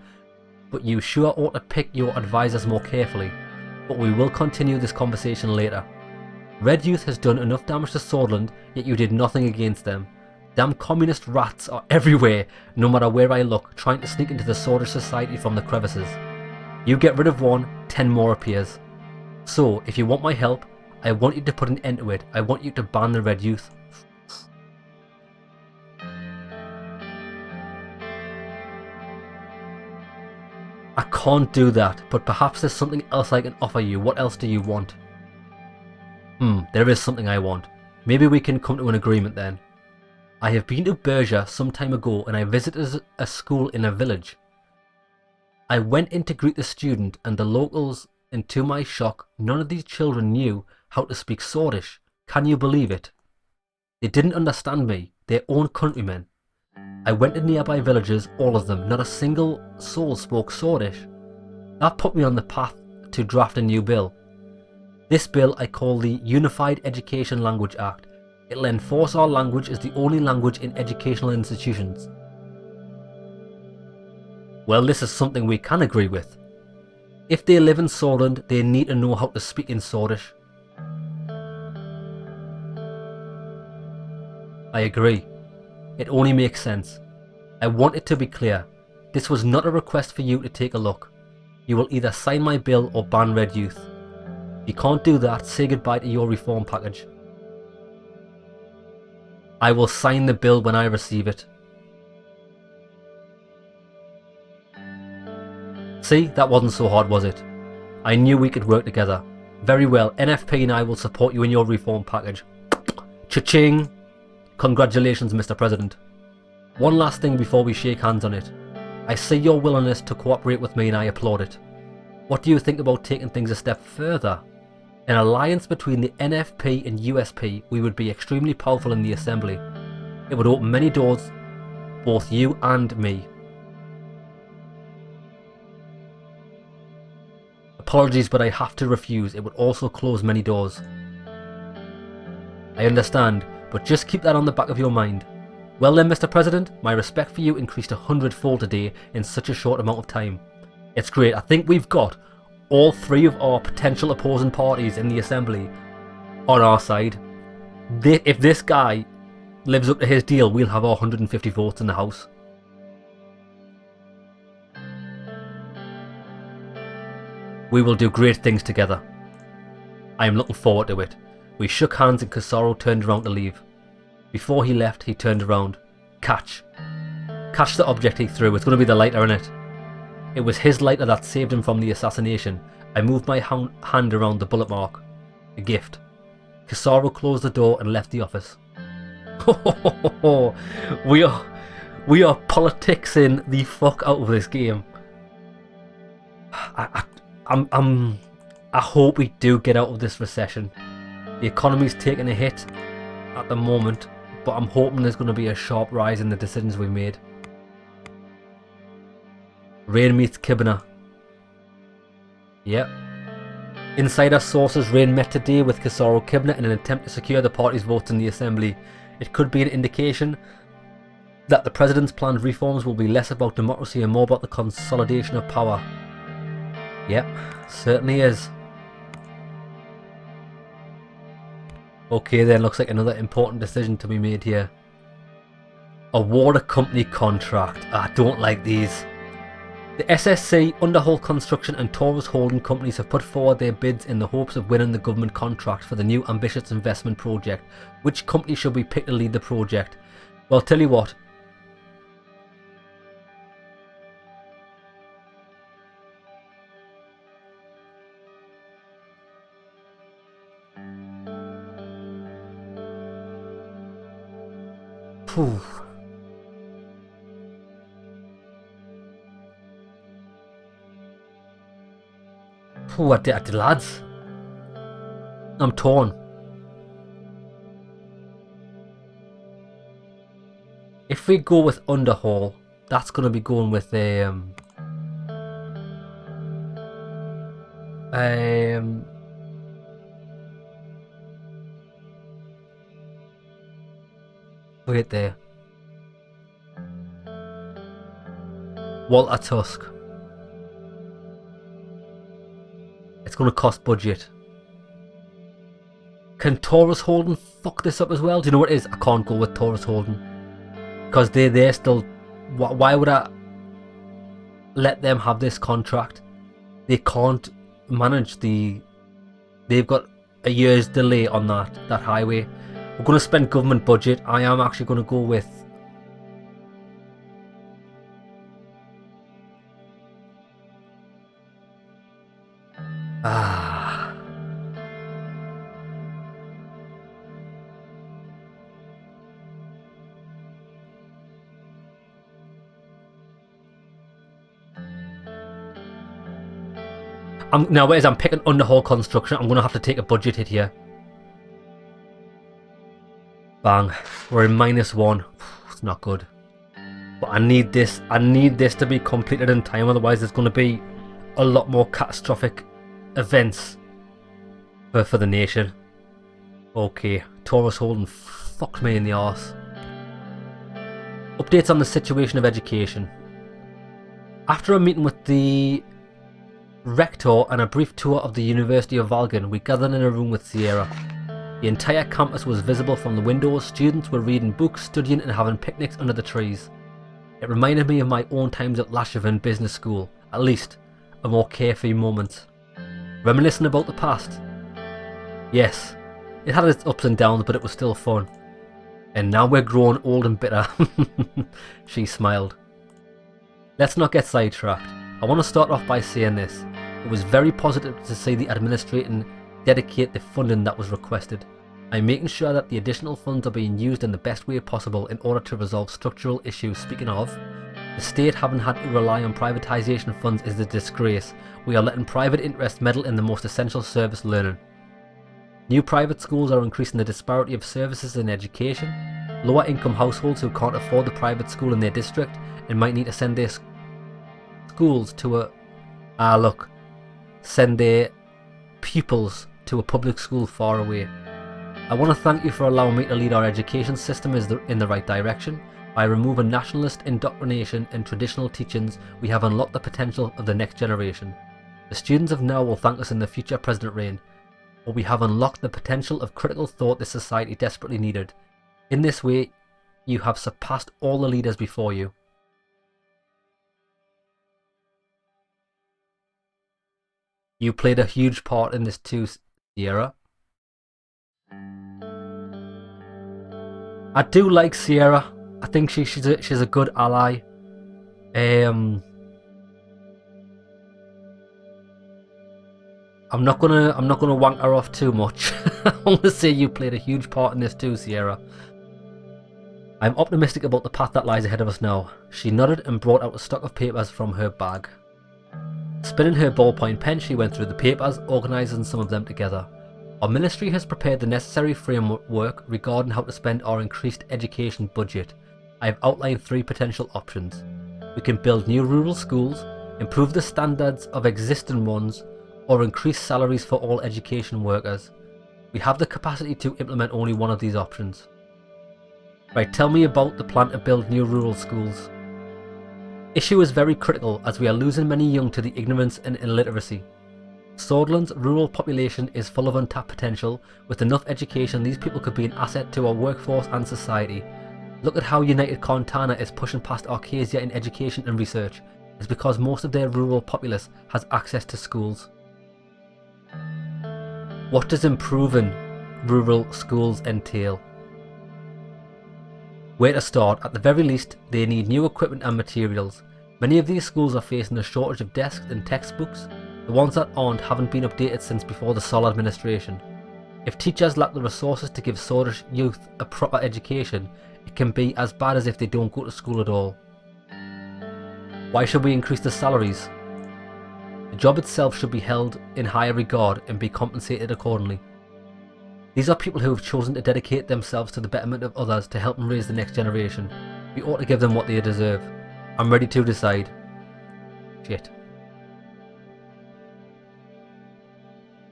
but you sure ought to pick your advisors more carefully. But we will continue this conversation later. Red Youth has done enough damage to Swordland, yet you did nothing against them. Damn communist rats are everywhere, no matter where I look, trying to sneak into the Swordish society from the crevices. You get rid of one, 10 more appears. So, if you want my help, I want you to put an end to it. I want you to ban the Red Youth. I can't do that, but perhaps there's something else I can offer you. What else do you want? There is something I want. Maybe we can come to an agreement then. I have been to Berger some time ago and I visited a school in a village. I went in to greet the student and the locals, and to my shock, none of these children knew how to speak Swordish. Can you believe it? They didn't understand me, their own countrymen. I went to nearby villages, all of them, not a single soul spoke Swordish. That put me on the path to draft a new bill. This bill I call the Unified Education Language Act. It'll enforce our language as the only language in educational institutions. Well, this is something we can agree with. If they live in Swordland, they need to know how to speak in Swordish. I agree. It only makes sense. I want it to be clear. This was not a request for you to take a look. You will either sign my bill or ban Red Youth. If you can't do that, say goodbye to your reform package. I will sign the bill when I receive it. See, that wasn't so hard, was it? I knew we could work together. Very well, NFP and I will support you in your reform package. Cha-ching! Congratulations, Mr. President. One last thing before we shake hands on it. I see your willingness to cooperate with me and I applaud it. What do you think about taking things a step further? An alliance between the NFP and USP, we would be extremely powerful in the Assembly. It would open many doors, both you and me. Apologies, but I have to refuse. It would also close many doors. I understand, but just keep that on the back of your mind. Well then, Mr. President, my respect for you increased 100-fold today in such a short amount of time. It's great. I think we've got all three of our potential opposing parties in the Assembly on our side. If this guy lives up to his deal, we'll have our 150 votes in the House. We will do great things together. I am looking forward to it. We shook hands and Casaro turned around to leave. Before he left, he turned around. Catch. Catch the object he threw. It's going to be the lighter in it. It was his lighter that saved him from the assassination. I moved my hand around the bullet mark. A gift. Casaro closed the door and left the office. We are politicsing the fuck out of this game. I hope we do get out of this recession. The economy's taking a hit at the moment, but I'm hoping there's going to be a sharp rise in the decisions we made. Rain meets Kibana. Yep. Insider sources Rain met today with Casaro Kibana in an attempt to secure the party's votes in the Assembly. It could be an indication that the President's planned reforms will be less about democracy and more about the consolidation of power. Yep, certainly is. Okay then, looks like another important decision to be made here. Award a company contract. I don't like these. The SSC, Underhaul Construction and Taurus Holding companies have put forward their bids in the hopes of winning the government contract for the new ambitious investment project. Which company should we pick to lead the project? Well, tell you what. Phew. What the lads? I'm torn. If we go with Underhaul, that's going to be going with wait there. Walter Tusk. It's going to cost budget. Can Taurus Holden fuck this up as well? Do you know what it is? I can't go with Taurus Holden. Because they're still... Why would I let them have this contract? They can't manage the... They've got a year's delay on that highway. We're going to spend government budget. I am actually going to go with... Now, whereas I'm picking underhaul construction, I'm going to have to take a budget hit here. Bang. We're in -1. It's not good. But I need this to be completed in time, otherwise there's going to be a lot more catastrophic events for the nation. Okay, Taurus Holden fucked me in the arse. Updates on the situation of education. After a meeting with the rector and a brief tour of the University of Valgan, we gathered in a room with Sierra. The entire campus was visible from the windows. Students were reading books, studying and having picnics under the trees. It reminded me of my own times at Lashevan Business School, at least a more carefree moment. Reminiscing about the past. Yes, it had its ups and downs, but it was still fun. And now we're growing old and bitter. She smiled. Let's not get sidetracked. I want to start off by saying this. It was very positive to see the administration dedicate the funding that was requested. I'm making sure that the additional funds are being used in the best way possible in order to resolve structural issues. Speaking of, the state having had to rely on privatization funds is a disgrace. We are letting private interest meddle in the most essential service, learning. New private schools are increasing the disparity of services in education. Lower income households who can't afford the private school in their district and might need to send their schools to send their pupils to a public school far away. I want to thank you for allowing me to lead our education system in the right direction. By removing nationalist indoctrination and traditional teachings, we have unlocked the potential of the next generation. The students of now will thank us in the future President reign, but we have unlocked the potential of critical thought this society desperately needed. In this way, you have surpassed all the leaders before you. You played a huge part in this too, Sierra. I do like Sierra. I think she's a good ally. I'm not gonna wank her off too much. I want to say you played a huge part in this too, Sierra. I'm optimistic about the path that lies ahead of us now. She nodded and brought out a stock of papers from her bag. Spinning her ballpoint pen, she went through the papers, organising some of them together. Our ministry has prepared the necessary framework regarding how to spend our increased education budget. I have outlined 3 potential options. We can build new rural schools, improve the standards of existing ones, or increase salaries for all education workers. We have the capacity to implement only one of these options. Right, tell me about the plan to build new rural schools. Issue is very critical as we are losing many young to the ignorance and illiteracy. Swordland's rural population is full of untapped potential. With enough education, these people could be an asset to our workforce and society. Look at how United Cortana is pushing past Arcasia in education and research. It's because most of their rural populace has access to schools. What does improving rural schools entail? Where to start? At the very least, they need new equipment and materials. Many of these schools are facing a shortage of desks and textbooks. The ones that aren't haven't been updated since before the Sol administration. If teachers lack the resources to give Swordish youth a proper education, it can be as bad as if they don't go to school at all. Why should we increase the salaries? The job itself should be held in higher regard and be compensated accordingly. These are people who have chosen to dedicate themselves to the betterment of others to help them raise the next generation. We ought to give them what they deserve. I'm ready to decide. Shit.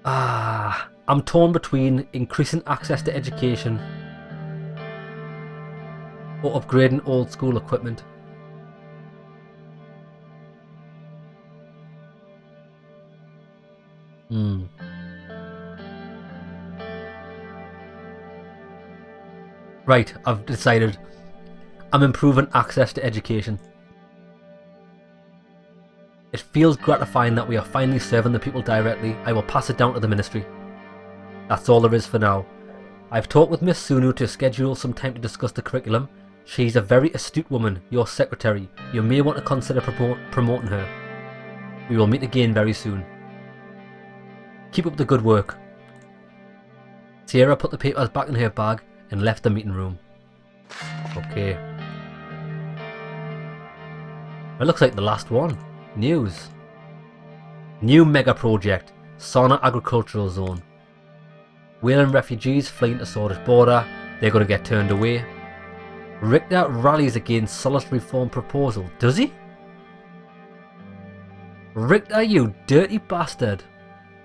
I'm torn between increasing access to education or upgrading old school equipment. Right, I've decided. I'm improving access to education. It feels gratifying that we are finally serving the people directly. I will pass it down to the ministry. That's all there is for now. I've talked with Miss Sunu to schedule some time to discuss the curriculum. She's a very astute woman, your secretary. You may want to consider promoting her. We will meet again very soon. Keep up the good work. Sierra put the papers back in her bag and left the meeting room. Okay. It looks like the last one. News. New mega project. Sauna Agricultural Zone. Wehlen refugees fleeing to Swedish border. They're going to get turned away. Richter rallies against solitary reform proposal. Does he? Richter, you dirty bastard.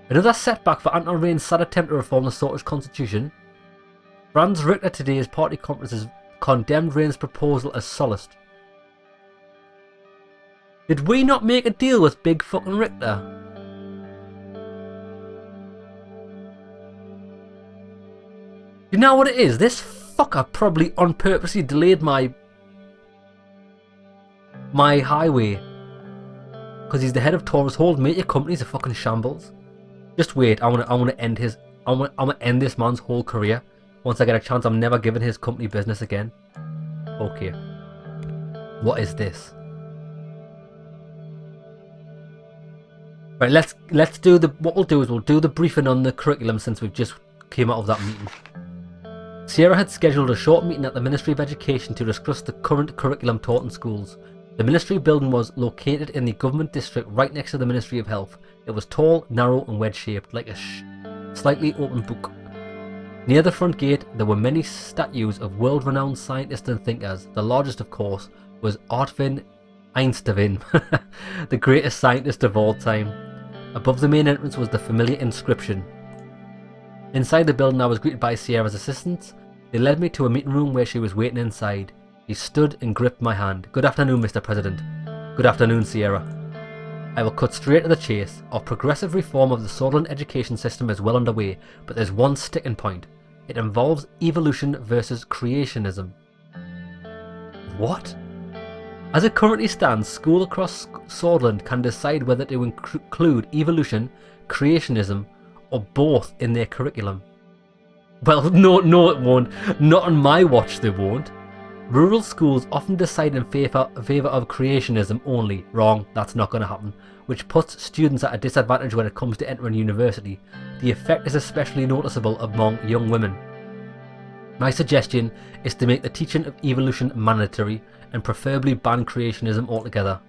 Another setback for Anton Rein's sad attempt to reform the Scottish constitution. Franz Richter today's party conferences condemned Rein's proposal as solaced. Did we not make a deal with big fucking Richter? You know what it is? This fucker probably on purposely delayed my highway. Because he's the head of Taurus Hold. Mate, your company's a fucking shambles. Just wait, I wanna end his I wanna end this man's whole career. Once I get a chance, I'm never giving his company business again. Okay. What is this? Right, let's do the what we'll do is we'll do the briefing on the curriculum since we've just came out of that meeting. Sierra had scheduled a short meeting at the Ministry of Education to discuss the current curriculum taught in schools. The ministry building was located in the government district right next to the Ministry of Health. It was tall, narrow and wedge-shaped, like a slightly open book. Near the front gate, there were many statues of world-renowned scientists and thinkers. The largest, of course, was Artvin Einstein, the greatest scientist of all time. Above the main entrance was the familiar inscription. Inside the building, I was greeted by Sierra's assistants. They led me to a meeting room where she was waiting inside. He stood and gripped my hand. Good afternoon, Mr. President. Good afternoon, Sierra. I will cut straight to the chase. Our progressive reform of the Scotland education system is well underway, but there's one sticking point. It involves evolution versus creationism. What? As it currently stands, schools across Scotland can decide whether to include evolution, creationism, or both in their curriculum. Well, no it won't. Not on my watch they won't. Rural schools often decide in favour of creationism only. Wrong, that's not going to happen. Which puts students at a disadvantage when it comes to entering university. The effect is especially noticeable among young women. My suggestion is to make the teaching of evolution mandatory and preferably ban creationism altogether.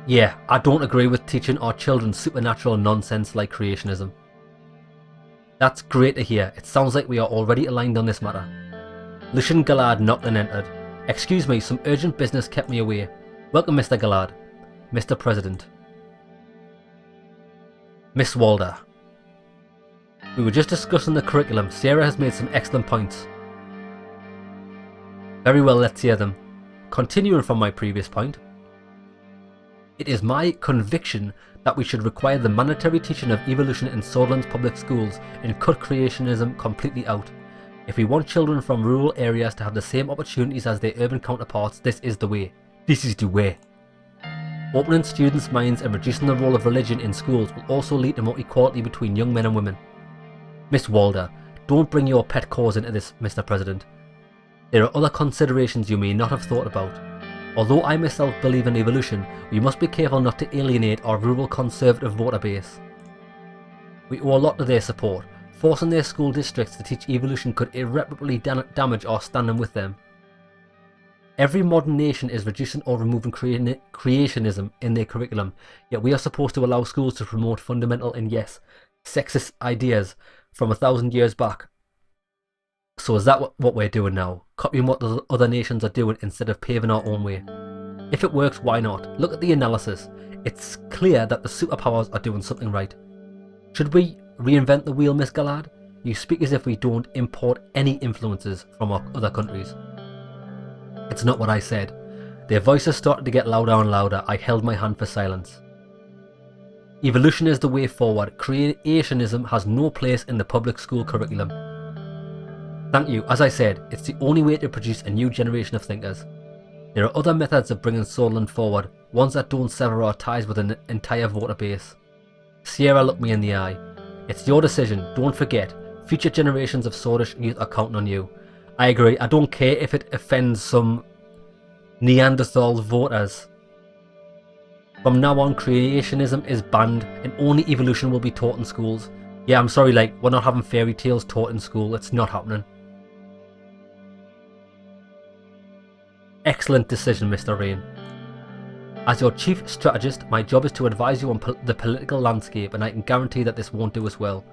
Yeah, I don't agree with teaching our children supernatural nonsense like creationism. That's great to hear. It sounds like we are already aligned on this matter. Lucian Gallard knocked and entered. Excuse me, some urgent business kept me away. Welcome, Mr. Gallard. Mr. President. Miss Walder. We were just discussing the curriculum. Sierra has made some excellent points. Very well, let's hear them. Continuing from my previous point. It is my conviction that we should require the mandatory teaching of evolution in Scotland's public schools and cut creationism completely out. If we want children from rural areas to have the same opportunities as their urban counterparts, this is the way. This is the way. Opening students' minds and reducing the role of religion in schools will also lead to more equality between young men and women. Miss Walder, don't bring your pet cause into this, Mr. President. There are other considerations you may not have thought about. Although I myself believe in evolution, we must be careful not to alienate our rural conservative voter base. We owe a lot to their support. Forcing their school districts to teach evolution could irreparably damage our standing with them. Every modern nation is reducing or removing creationism in their curriculum, yet we are supposed to allow schools to promote fundamental and yes, sexist ideas from 1,000 years back. So is that what we're doing now? Copying what the other nations are doing instead of paving our own way? If it works, why not? Look at the analysis. It's clear that the superpowers are doing something right. Should we reinvent the wheel, Miss Gallard? You speak as if we don't import any influences from our other countries. It's not what I said. Their voices started to get louder and louder. I held my hand for silence. Evolution is the way forward. Creationism has no place in the public school curriculum. Thank you. As I said, it's the only way to produce a new generation of thinkers. There are other methods of bringing Sutherland forward, ones that don't sever our ties with an entire voter base. Sierra looked me in the eye. It's your decision, don't forget. Future generations of Swedish youth are counting on you. I agree, I don't care if it offends some Neanderthal voters. From now on, creationism is banned and only evolution will be taught in schools. Yeah, I'm sorry, like, we're not having fairy tales taught in school, it's not happening. Excellent decision, Mr. Rain. As your chief strategist, my job is to advise you on the political landscape, and I can guarantee that this won't do us well.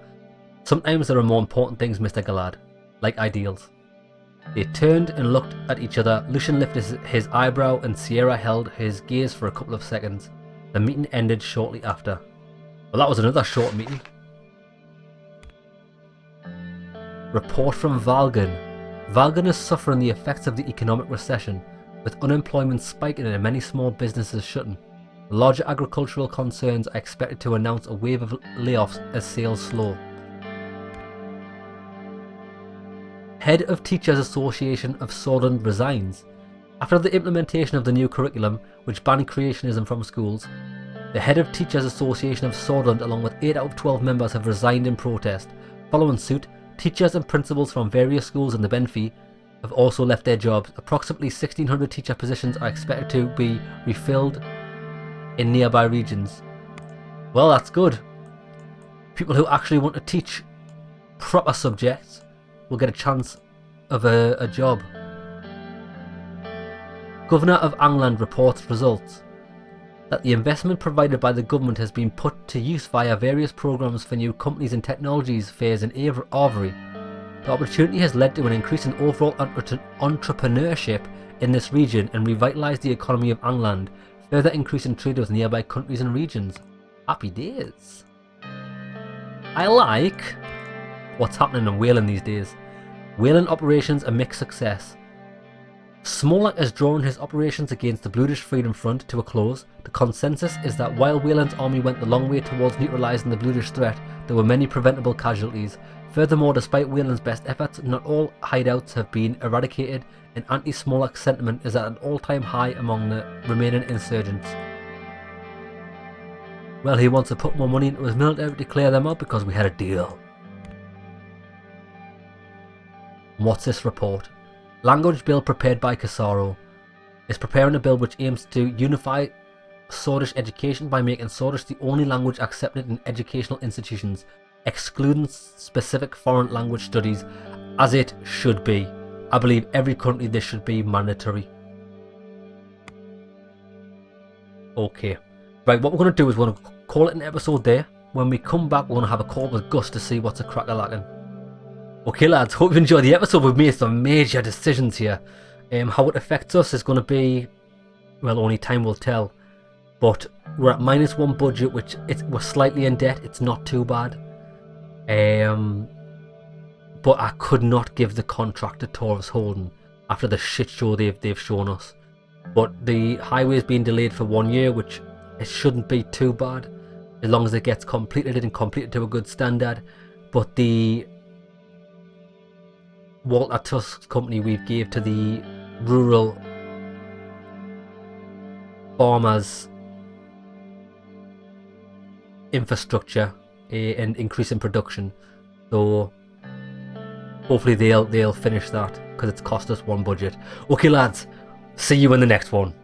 Sometimes there are more important things, Mr. Galad, like ideals. They turned and looked at each other. Lucian lifted his eyebrow and Sierra held his gaze for a couple of seconds. The meeting ended shortly after. Well, that was another short meeting. Report from Valgan. Valgan is suffering the effects of the economic recession, with unemployment spiking and many small businesses shutting. Larger agricultural concerns are expected to announce a wave of layoffs as sales slow. Head of Teachers Association of Sutherland resigns. After the implementation of the new curriculum, which banned creationism from schools, the head of Teachers Association of Sutherland along with 8 out of 12 members have resigned in protest. Following suit, teachers and principals from various schools in the Benfey have also left their jobs. Approximately 1,600 teacher positions are expected to be refilled in nearby regions. Well, that's good. People who actually want to teach proper subjects will get a chance of a job. Governor of Angland reports results that the investment provided by the government has been put to use via various programs for new companies and technologies fairs in Avery. The opportunity has led to an increase in overall entrepreneurship in this region and revitalised the economy of Angland, further increasing trade with nearby countries and regions. Happy days. I like what's happening in Wehlen these days. Wehlen operations a mixed success. Smolak has drawn his operations against the Bluish Freedom Front to a close. The consensus is that while Whelan's army went the long way towards neutralising the Bluish threat, there were many preventable casualties. Furthermore, despite Whelan's best efforts, not all hideouts have been eradicated, and anti-Smolak sentiment is at an all-time high among the remaining insurgents. Well, he wants to put more money into his military to clear them out because we had a deal. What's this report? Language bill prepared by Casaro is preparing a bill which aims to unify Swedish education by making Swedish the only language accepted in educational institutions, excluding specific foreign language studies, as it should be. I believe every country this should be mandatory. Okay, right, what we're going to do is we're going to call it an episode there. When we come back, we're going to have a call with Gus to see what's a cracker lacking. Okay lads, hope you enjoyed the episode. We've made some major decisions here. How it affects us is going to be, well, only time will tell. But we're at -1 budget, which we're slightly in debt. It's not too bad. But I could not give the contract to Taurus Holden after the shit show they've shown us. But the highway's been delayed for 1 year, which it shouldn't be too bad as long as it gets completed and completed to a good standard. But the Walter Tusk's company we gave to the rural farmers infrastructure and increase in production, so hopefully they'll finish that because it's cost us 1 budget. Okay lads, see you in the next one.